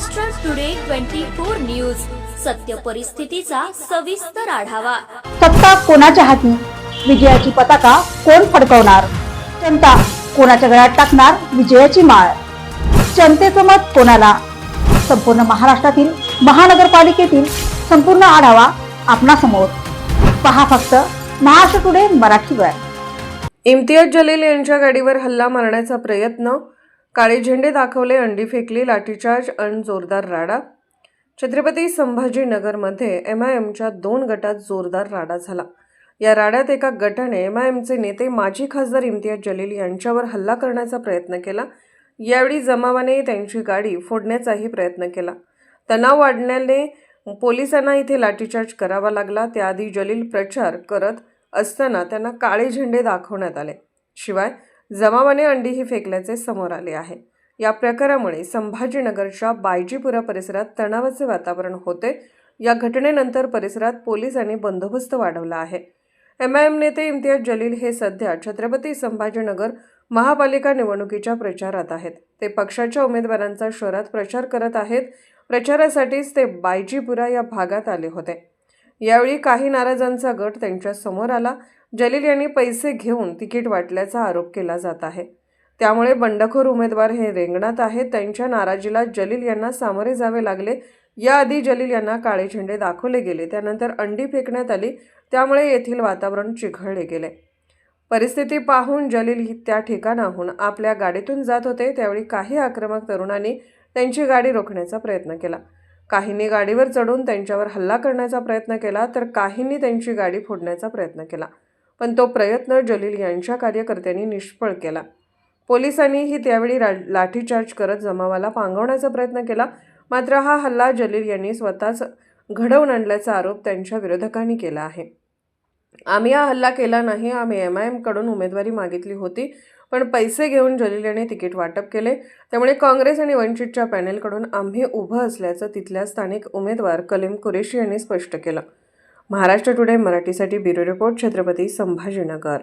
Maharashtra today 24 news, सत्य परिस्थितीचा सविस्तर आढावा। सत्ता कोणाच्या हाती, विजयाची पताका कोण फडकवणार, जनता कोणाच्या गळ्यात टाकणार विजयाची माळ, जनतेचं मत कोणाला, संपूर्ण महाराष्ट्रातील महानगरपालिकेतील संपूर्ण आढावा आपणासमोर पहा फक्त महाराष्ट्र टुडे मराठीवर। इम्तियाज जलील यांच्या गाडीवर हल्ला मारण्याचा प्रयत्न, काळे झेंडे दाखवले, अंडी फेकली, लाठीचार्ज आणि जोरदार राडा। छत्रपती संभाजीनगरमध्ये MIMच्या 2 गटात जोरदार राडा झाला। या राड्यात एका गटाने MIMचे नेते माजी खासदार इम्तियाज जलील यांच्यावर हल्ला करण्याचा प्रयत्न केला। यावेळी जमावाने त्यांची गाडी फोडण्याचाही प्रयत्न केला। तणाव वाढल्याने पोलिसांना इथे लाठीचार्ज करावा लागला। त्याआधी जलील प्रचार करत असताना त्यांना काळे झेंडे दाखवण्यात आले। शिवाय जमावाने अंडीही फेकल्याचे समोर आले आहे। या प्रकारामुळे संभाजीनगरच्या बायजीपुरा परिसरात तणावाचे वातावरण होते। या घटनेनंतर परिसरात पोलिसांनी बंदोबस्त वाढवला आहे। MIM नेते इम्तियाज जलील हे सध्या छत्रपती संभाजीनगर महापालिका निवडणुकीच्या प्रचारात आहेत। ते पक्षाच्या उमेदवारांचा शहरात प्रचार करत आहेत। प्रचारासाठीच ते बायजीपुरा या भागात आले होते। यावेळी काही नाराजांचा गट त्यांच्या समोर आला। जलील यांनी पैसे घेऊन तिकीट वाटल्याचा आरोप केला जात आहे। त्यामुळे बंडखोर उमेदवार हे रेंगणात आहेत। त्यांच्या नाराजीला जलील यांना सामोरे जावे लागले। याआधी जलील यांना काळे झेंडे दाखवले गेले, त्यानंतर अंडी फेकण्यात आली। त्यामुळे येथील वातावरण चिघळले गेले। परिस्थिती पाहून जलील त्या ठिकाणाहून आपल्या गाडीतून जात होते। त्यावेळी काही आक्रमक तरुणांनी त्यांची गाडी रोखण्याचा प्रयत्न केला। काहींनी गाडीवर चढून त्यांच्यावर हल्ला करण्याचा प्रयत्न केला, तर काहींनी त्यांची गाडी फोडण्याचा प्रयत्न केला, पण तो प्रयत्न जलील यांच्या कार्यकर्त्यांनी निष्फळ केला। पोलिसांनीही त्यावेळी लाठीचार्ज करत जमावाला पांगवण्याचा प्रयत्न केला। मात्र हा हल्ला जलील यांनी स्वतःच घडवून आणल्याचा आरोप त्यांच्या विरोधकांनी केला आहे। आम्ही हा हल्ला केला नाही, आम्ही MIM कडून उमेदवारी मागितली होती, पण पैसे घेऊन जलील यांनी तिकीट वाटप केले। त्यामुळे काँग्रेस आणि वंचितच्या पॅनेलकडून आम्ही उभं असल्याचं तिथल्या स्थानिक उमेदवार कलीम कुरेशी यांनी स्पष्ट केलं। महाराष्ट्र टुडे मराठीसाठी ब्युरो रिपोर्ट, छत्रपती संभाजीनगर।